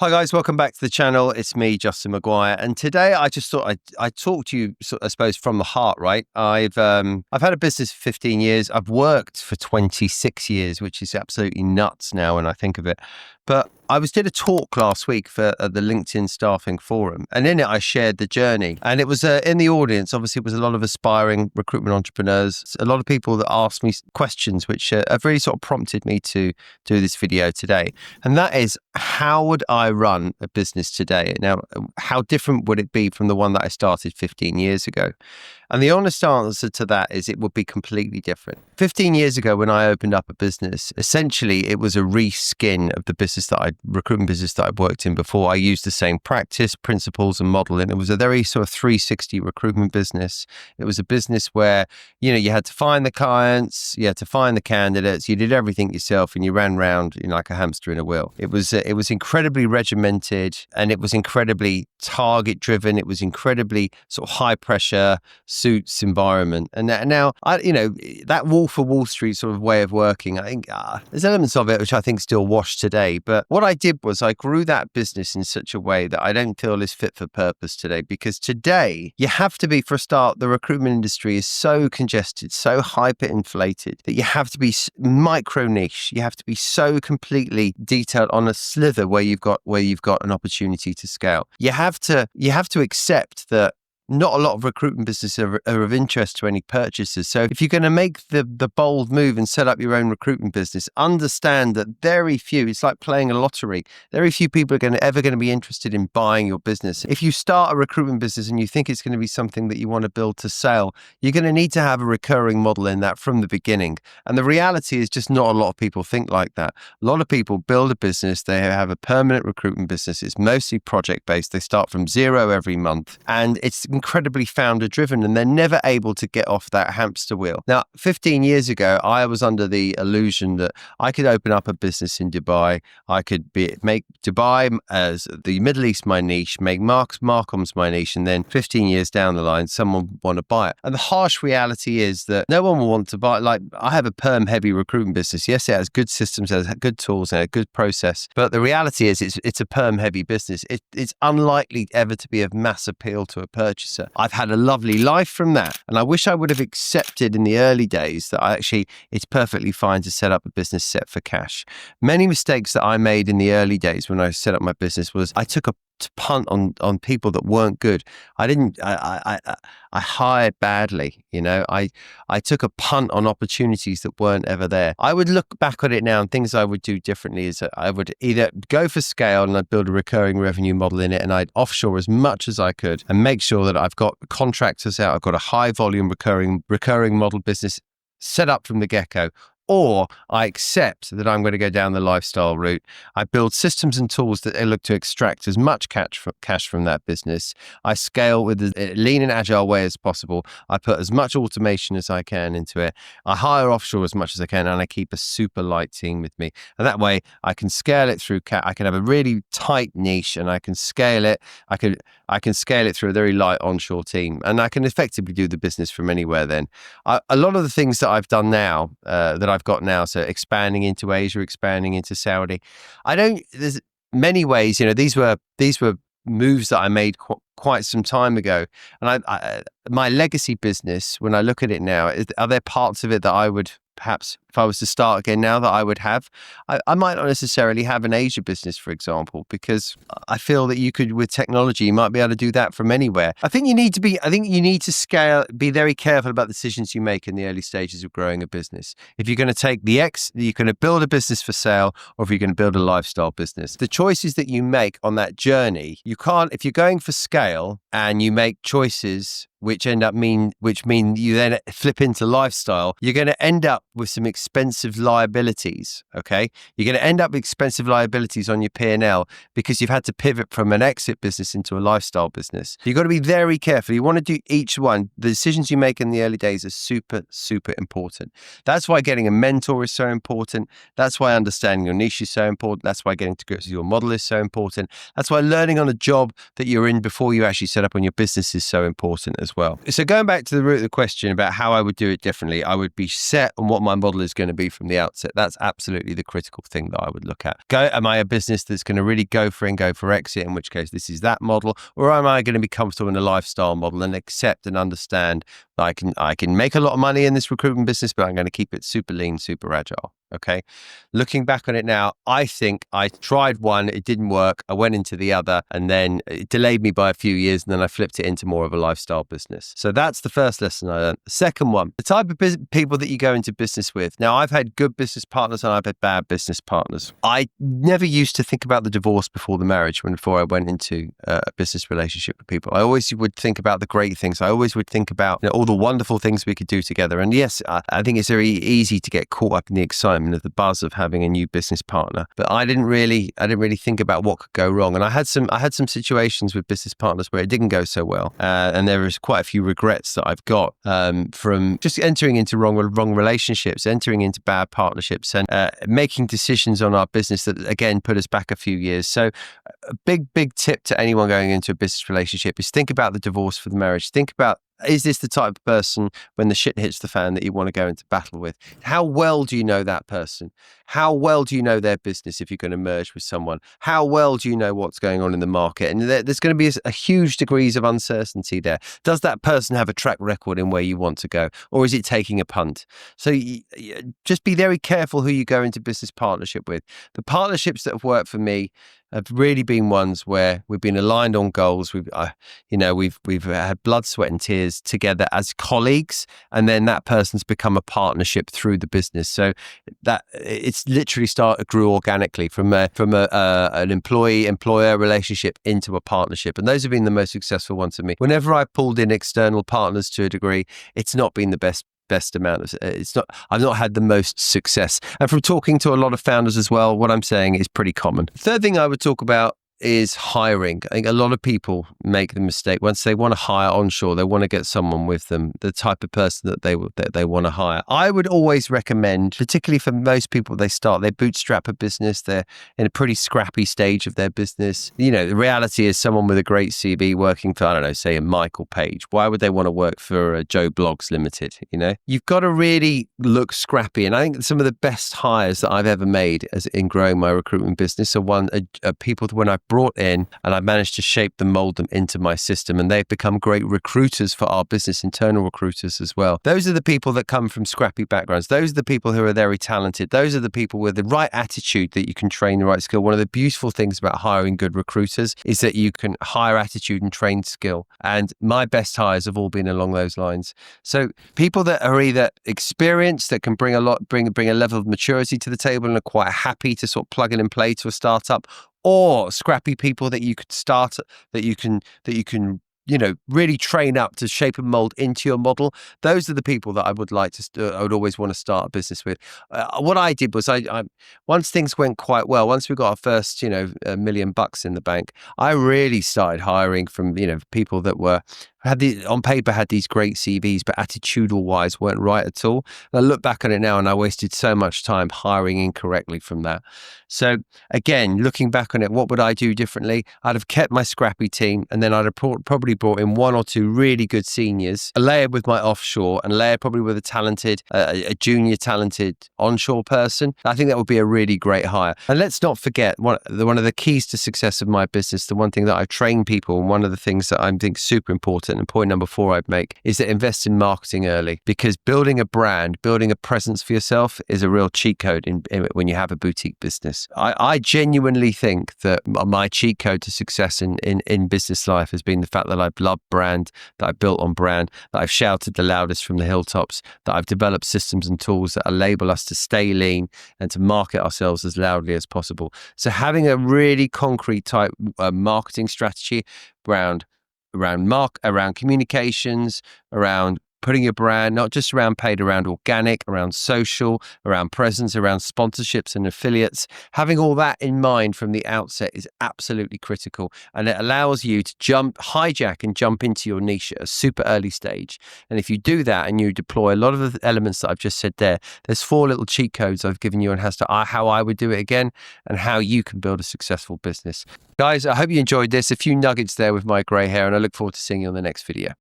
Hi guys, welcome back to the channel. It's me, Justin Maguire, and today I just thought I'd talk to you, I suppose, from the heart. Right? I've had a business for 15 years. I've worked for 26 years, which is absolutely nuts now when I think of it. But I did a talk last week for the LinkedIn Staffing Forum, and in it I shared the journey. And it was in the audience, obviously, it was a lot of aspiring recruitment entrepreneurs, a lot of people that asked me questions, which have really sort of prompted me to do this video today. And that is, how would I run a business today? Now, how different would it be from the one that I started 15 years ago? And the honest answer to that is it would be completely different. 15 years ago, when I opened up a business, essentially it was a reskin of the recruitment business that I'd worked in before. I used the same practice, principles, and model, and it was a very sort of 360 recruitment business. It was a business where, you had to find the clients, you had to find the candidates, you did everything yourself, and you ran around like a hamster in a wheel. It was incredibly regimented, and it was incredibly target driven. It was incredibly sort of high pressure suits environment. And now, that Wolf of Wall Street sort of way of working, I think there's elements of it which I think still wash today. But what I did was I grew that business in such a way that I don't feel is fit for purpose today, because today you have to be, for a start, the recruitment industry is so congested, so hyper inflated, that you have to be micro niche. You have to be so completely detailed on a slither where you've got an opportunity to scale. You have to accept that not a lot of recruitment businesses are of interest to any purchasers. So if you're going to make the bold move and set up your own recruitment business, understand that very few, it's like playing a lottery, very few people are ever going to be interested in buying your business. If you start a recruitment business and you think it's going to be something that you want to build to sell, you're going to need to have a recurring model in that from the beginning. And the reality is just not a lot of people think like that. A lot of people build a business, they have a permanent recruitment business, it's mostly project-based, they start from zero every month, and it's incredibly founder driven, and they're never able to get off that hamster wheel. Now, 15 years ago, I was under the illusion that I could open up a business in Dubai. I could make Dubai as the Middle East my niche, make Markham's my niche, and then 15 years down the line, someone would want to buy it. And the harsh reality is that no one will want to buy it. Like, I have a perm heavy recruitment business. Yes, it has good systems, it has good tools, and a good process. But the reality is it's a perm heavy business. It's unlikely ever to be of mass appeal to a purchaser. I've had a lovely life from that. And I wish I would have accepted in the early days that it's perfectly fine to set up a business set for cash. Many mistakes that I made in the early days when I set up my business was I took a punt on people that weren't good. I hired badly. I took a punt on opportunities that weren't ever there. I would look back on it now, and things I would do differently is that I would either go for scale and I'd build a recurring revenue model in it, and I'd offshore as much as I could and make sure that I've got contractors out. I've got a high volume recurring model business set up from the get-go. Or I accept that I'm going to go down the lifestyle route. I build systems and tools that look to extract as much cash from that business. I scale with a lean and agile way as possible. I put as much automation as I can into it. I hire offshore as much as I can, and I keep a super light team with me. And that way I can scale it through I can have a really tight niche, and I can scale it. I can scale it through a very light onshore team, and I can effectively do the business from anywhere then. A lot of the things that I've done now, that I've got now, so expanding into Asia, expanding into Saudi, there's many ways, these were moves that I made quite some time ago. And my legacy business, when I look at it now, are there parts of it that I would perhaps, if I was to start again now, that I would have? I might not necessarily have an Asia business, for example, because I feel that you could, with technology, you might be able to do that from anywhere. I think you need to scale, be very careful about the decisions you make in the early stages of growing a business. If you're going to take you're going to build a business for sale, or if you're going to build a lifestyle business, the choices that you make on that journey, if you're going for scale and you make choices which mean you then flip into lifestyle, you're going to end up with some expensive liabilities. Okay, you're going to end up with expensive liabilities on your P&L because you've had to pivot from an exit business into a lifestyle business. You've got to be very careful. You want to do each one. The decisions you make in the early days are super, super important. That's why getting a mentor is so important. That's why understanding your niche is so important. That's why getting to grips with your model is so important. That's why learning on a job that you're in before you actually set up on your business is so important as well. So going back to the root of the question about how I would do it differently, I would be set on what my model is is going to be from the outset. That's absolutely the critical thing that I would look at. Am I a business that's going to really go for exit, in which case this is that model, or am I going to be comfortable in a lifestyle model and accept and understand that I can make a lot of money in this recruitment business, but I'm going to keep it super lean, super agile. Okay. Looking back on it now, I think I tried one, it didn't work. I went into the other, and then it delayed me by a few years, and then I flipped it into more of a lifestyle business. So that's the first lesson I learned. The second one, the type of people that you go into business with. Now, I've had good business partners and I've had bad business partners. I never used to think about the divorce before the marriage, before I went into a business relationship with people. I always would think about the great things. I always would think about all the wonderful things we could do together. And yes, I think it's very easy to get caught up in the excitement of the buzz of having a new business partner, but I didn't really think about what could go wrong. And I had some situations with business partners where it didn't go so well, and there was quite a few regrets that I've got from just entering into wrong relationships, entering into bad partnerships, and making decisions on our business that again put us back a few years. So a big tip to anyone going into a business relationship is think about the divorce for the marriage. Think about, is this the type of person when the shit hits the fan that you want to go into battle with? How well do you know that person? How well do you know their business if you're going to merge with someone? How well do you know what's going on in the market? And there's going to be a huge degrees of uncertainty there. Does that person have a track record in where you want to go? Or is it taking a punt? So just be very careful who you go into business partnership with. The partnerships that have worked for me have really been ones where we've been aligned on goals. We've had blood, sweat, and tears together as colleagues, and then that person's become a partnership through the business. So that it's literally grew organically from an employee-employer relationship into a partnership, and those have been the most successful ones for me. Whenever I pulled in external partners to a degree, it's not been the best amount of I've not had the most success. And from talking to a lot of founders as well, what I'm saying is pretty common. The third thing I would talk about is hiring. I think a lot of people make the mistake once they want to hire onshore, they want to get someone with them, the type of person that they want to hire. I would always recommend, particularly for most people, they bootstrap a business, they're in a pretty scrappy stage of their business. The reality is someone with a great CV working for, I don't know, say a Michael Page. Why would they want to work for Joe Blogs Limited? You've got to really look scrappy. And I think some of the best hires that I've ever made in growing my recruitment business are people that when I brought in and I managed to shape them, mold them into my system, and they've become great recruiters for our business, internal recruiters as well. Those are the people that come from scrappy backgrounds. Those are the people who are very talented. Those are the people with the right attitude that you can train the right skill. One of the beautiful things about hiring good recruiters is that you can hire attitude and train skill. And my best hires have all been along those lines. So people that are either experienced, that can bring a level of maturity to the table and are quite happy to sort of plug in and play to a startup, or scrappy people that you could start, that you can really train up to shape and mold into your model. Those are the people that I would always want to start a business with. What I did was I once things went quite well, once we got our first, $1 million in the bank, I really started hiring from, people that on paper had these great CVs, but attitudinal wise weren't right at all. And I look back on it now and I wasted so much time hiring incorrectly from that. So again, looking back on it, what would I do differently? I'd have kept my scrappy team, and then I'd have probably brought in one or two really good seniors, layered with my offshore and layered probably with a junior talented onshore person. I think that would be a really great hire. And let's not forget, one of the keys to success of my business, the one thing that I train people, and one of the things that I think is super important, and point number 4 I'd make, is that invest in marketing early, because building a brand, building a presence for yourself is a real cheat code when you have a boutique business. I genuinely think that my cheat code to success in business life has been the fact that I've loved brand, that I've built on brand, that I've shouted the loudest from the hilltops, that I've developed systems and tools that enable us to stay lean and to market ourselves as loudly as possible. So having a really concrete type marketing strategy around communications, around putting your brand, not just around paid, around organic, around social, around presence, around sponsorships and affiliates. Having all that in mind from the outset is absolutely critical, and it allows you to hijack and jump into your niche at a super early stage. And if you do that and you deploy a lot of the elements that I've just said there's 4 little cheat codes I've given you on how I would do it again and how you can build a successful business. Guys, I hope you enjoyed this. A few nuggets there with my grey hair, and I look forward to seeing you on the next video.